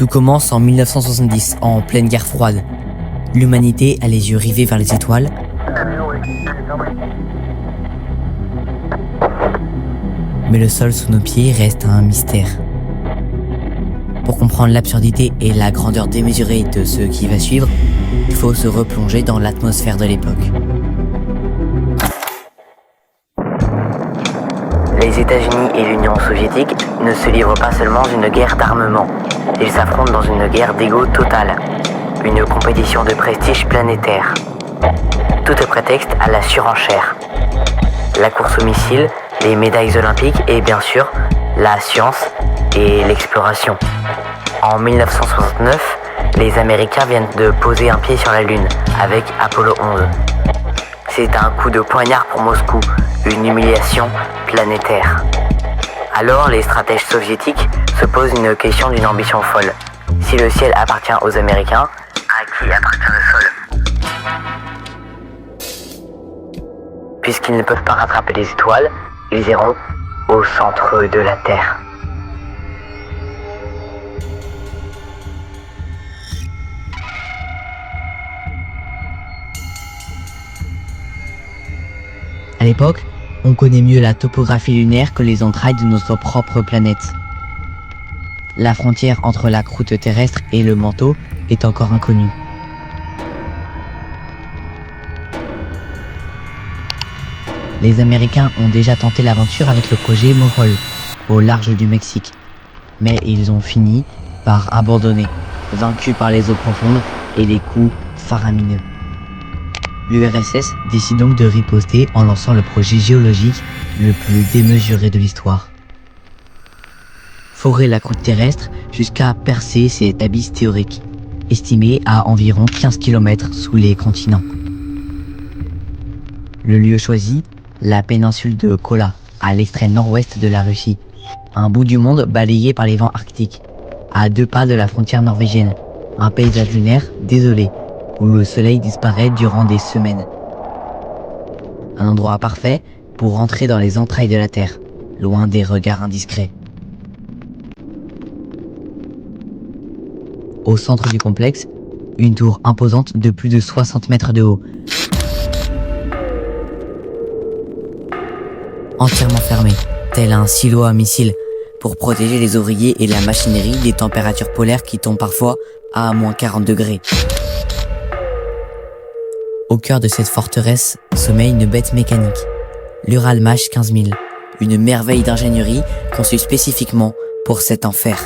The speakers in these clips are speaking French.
Tout commence en 1970, en pleine guerre froide. L'humanité a les yeux rivés vers les étoiles. Mais le sol sous nos pieds reste un mystère. Pour comprendre l'absurdité et la grandeur démesurée de ce qui va suivre, il faut se replonger dans l'atmosphère de l'époque. Les États-Unis et l'Union soviétique ne se livrent pas seulement une guerre d'armement. Ils s'affrontent dans une guerre d'ego totale, une compétition de prestige planétaire. Tout est prétexte à la surenchère. La course aux missiles, les médailles olympiques et bien sûr, la science et l'exploration. En 1969, les Américains viennent de poser un pied sur la Lune avec Apollo 11. C'est un coup de poignard pour Moscou, une humiliation planétaire. Alors les stratèges soviétiques se posent une question d'une ambition folle. Si le ciel appartient aux Américains, à qui appartient le sol ? Puisqu'ils ne peuvent pas rattraper les étoiles, ils iront au centre de la Terre. À l'époque, on connaît mieux la topographie lunaire que les entrailles de notre propre planète. La frontière entre la croûte terrestre et le manteau est encore inconnue. Les Américains ont déjà tenté l'aventure avec le projet Mohole, au large du Mexique. Mais ils ont fini par abandonner, vaincus par les eaux profondes et les coûts faramineux. L'URSS décide donc de riposter en lançant le projet géologique le plus démesuré de l'histoire. Forer la croûte terrestre jusqu'à percer cet abysse théorique, estimé à environ 15 km sous les continents. Le lieu choisi, la péninsule de Kola, à l'extrême nord-ouest de la Russie, un bout du monde balayé par les vents arctiques, à 2 pas de la frontière norvégienne, un paysage lunaire désolé, où le soleil disparaît durant des semaines. Un endroit parfait pour rentrer dans les entrailles de la Terre, loin des regards indiscrets. Au centre du complexe, une tour imposante de plus de 60 mètres de haut. Entièrement fermée, tel un silo à missiles, pour protéger les ouvriers et la machinerie des températures polaires qui tombent parfois à moins 40 degrés. Au cœur de cette forteresse sommeille une bête mécanique, l'Uralmash 15000, une merveille d'ingénierie conçue spécifiquement pour cet enfer.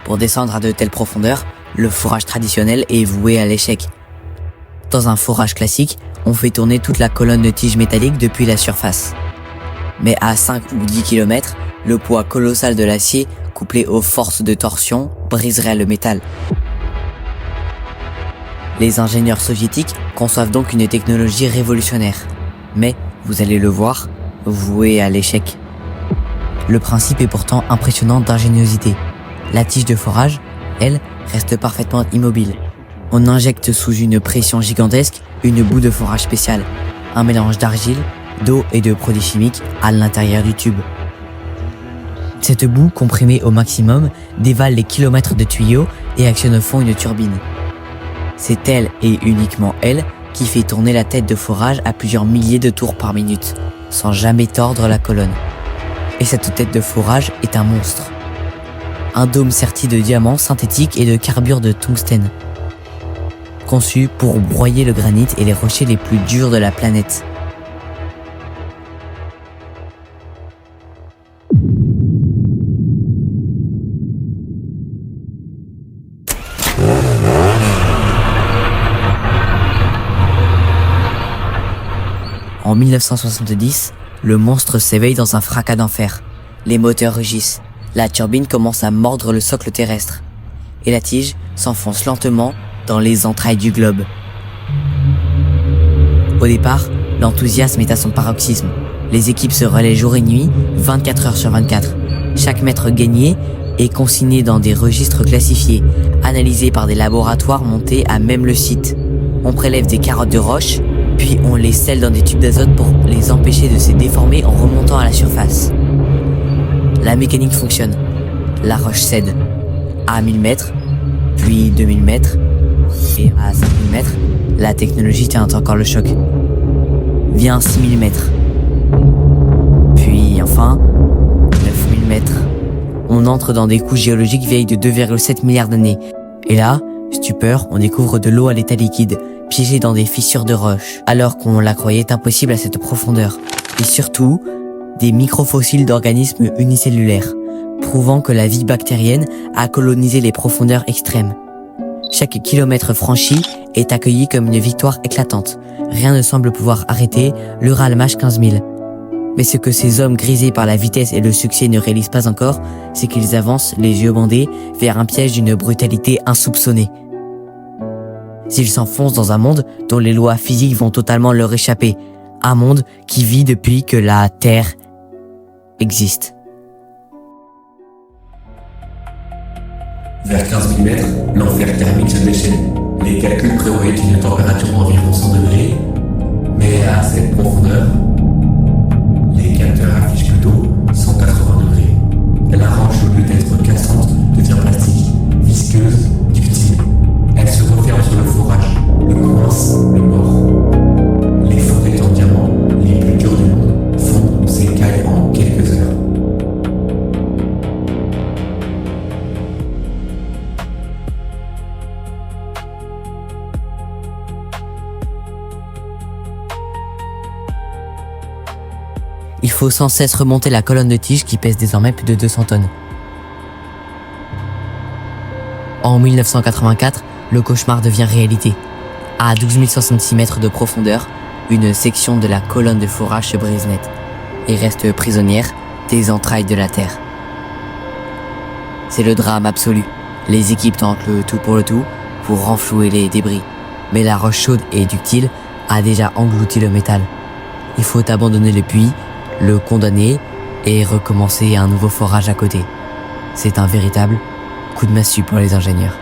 Pour descendre à de telles profondeurs, le forage traditionnel est voué à l'échec. Dans un forage classique, on fait tourner toute la colonne de tiges métalliques depuis la surface. Mais à 5 ou 10 km, le poids colossal de l'acier couplé aux forces de torsion, briserait le métal. Les ingénieurs soviétiques conçoivent donc une technologie révolutionnaire, mais, vous allez le voir, vouée à l'échec. Le principe est pourtant impressionnant d'ingéniosité. La tige de forage, elle, reste parfaitement immobile. On injecte sous une pression gigantesque une boue de forage spéciale, un mélange d'argile, d'eau et de produits chimiques à l'intérieur du tube. Cette boue, comprimée au maximum, dévale les kilomètres de tuyaux et actionne au fond une turbine. C'est elle, et uniquement elle, qui fait tourner la tête de forage à plusieurs milliers de tours par minute, sans jamais tordre la colonne. Et cette tête de forage est un monstre. Un dôme serti de diamants synthétiques et de carbure de tungstène. Conçu pour broyer le granit et les rochers les plus durs de la planète. En 1970, le monstre s'éveille dans un fracas d'enfer. Les moteurs rugissent, la turbine commence à mordre le socle terrestre, et la tige s'enfonce lentement dans les entrailles du globe. Au départ, l'enthousiasme est à son paroxysme. Les équipes se relaient jour et nuit, 24 heures sur 24. Chaque mètre gagné est consigné dans des registres classifiés, analysés par des laboratoires montés à même le site. On prélève des carottes de roche, Puis on les scelle dans des tubes d'azote pour les empêcher de se déformer en remontant à la surface. La mécanique fonctionne. La roche cède. À 1000 mètres, puis 2000 mètres, et à 5000 mètres, la technologie tient encore le choc. Vient 6000 mètres. Puis enfin, 9000 mètres. On entre dans des couches géologiques vieilles de 2,7 milliards d'années. Et là, stupeur, on découvre de l'eau à l'état liquide, piégée dans des fissures de roches, alors qu'on la croyait impossible à cette profondeur. Et surtout, des microfossiles d'organismes unicellulaires, prouvant que la vie bactérienne a colonisé les profondeurs extrêmes. Chaque kilomètre franchi est accueilli comme une victoire éclatante. Rien ne semble pouvoir arrêter l'Uralmach 15000. Mais ce que ces hommes grisés par la vitesse et le succès ne réalisent pas encore, c'est qu'ils avancent, les yeux bandés, vers un piège d'une brutalité insoupçonnée. S'ils s'enfoncent dans un monde dont les lois physiques vont totalement leur échapper, un monde qui vit depuis que la Terre existe. Vers 15 000 mètres, l'enfer thermique se déchaîne. Les calculs prévoyaient une température d'environ 100 degrés, mais à cette profondeur, les capteurs affichent plutôt 180 degrés. La roche, au lieu d'être cassante, devient plastique, visqueuse, ductile. Elle se referme sur le forage, le coince, le mord. Les forêts en diamant, les plus dures du monde, fondent ou s'écaillent en quelques heures. Il faut sans cesse remonter la colonne de tige qui pèse désormais plus de 200 tonnes. En 1984, le cauchemar devient réalité. À 12 066 mètres de profondeur, une section de la colonne de forage se brise net et reste prisonnière des entrailles de la Terre. C'est le drame absolu. Les équipes tentent le tout pour renflouer les débris. Mais la roche chaude et ductile a déjà englouti le métal. Il faut abandonner le puits, le condamner et recommencer un nouveau forage à côté. C'est un véritable coup de massue pour les ingénieurs.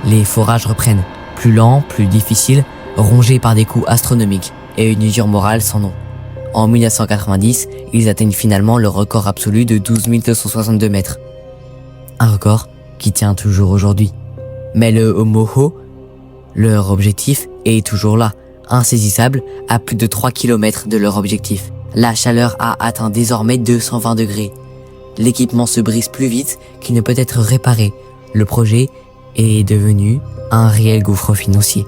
Les forages reprennent, plus lents, plus difficiles, rongés par des coûts astronomiques et une usure morale sans nom. En 1990, ils atteignent finalement le record absolu de 12 262 mètres. Un record qui tient toujours aujourd'hui. Mais le Omoho, leur objectif, est toujours là, insaisissable à plus de 3 km de leur objectif. La chaleur a atteint désormais 220 degrés. L'équipement se brise plus vite qu'il ne peut être réparé. Le projet est devenu un réel gouffre financier.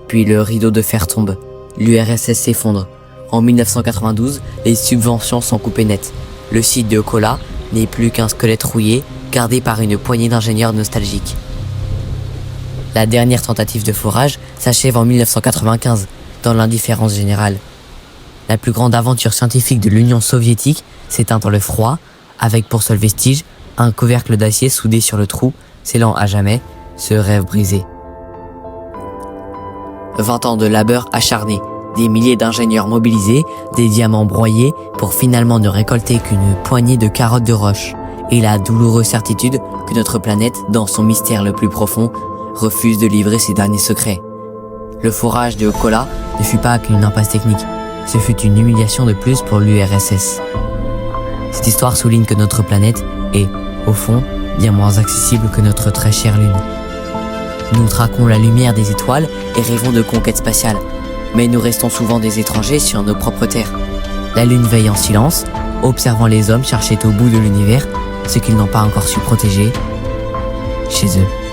Puis le rideau de fer tombe. L'URSS s'effondre. En 1992, les subventions sont coupées net. Le site de Kola n'est plus qu'un squelette rouillé, gardé par une poignée d'ingénieurs nostalgiques. La dernière tentative de forage s'achève en 1995, dans l'indifférence générale. La plus grande aventure scientifique de l'Union soviétique s'éteint dans le froid, avec pour seul vestige un couvercle d'acier soudé sur le trou, scellant à jamais ce rêve brisé. 20 ans de labeur acharné, des milliers d'ingénieurs mobilisés, des diamants broyés pour finalement ne récolter qu'une poignée de carottes de roche, et la douloureuse certitude que notre planète, dans son mystère le plus profond, refuse de livrer ses derniers secrets. Le forage de Kola ne fut pas qu'une impasse technique, ce fut une humiliation de plus pour l'URSS. Cette histoire souligne que notre planète est, au fond, bien moins accessible que notre très chère Lune. Nous traquons la lumière des étoiles et rêvons de conquête spatiale, mais nous restons souvent des étrangers sur nos propres terres. La Lune veille en silence, observant les hommes chercher au bout de l'univers ce qu'ils n'ont pas encore su protéger chez eux.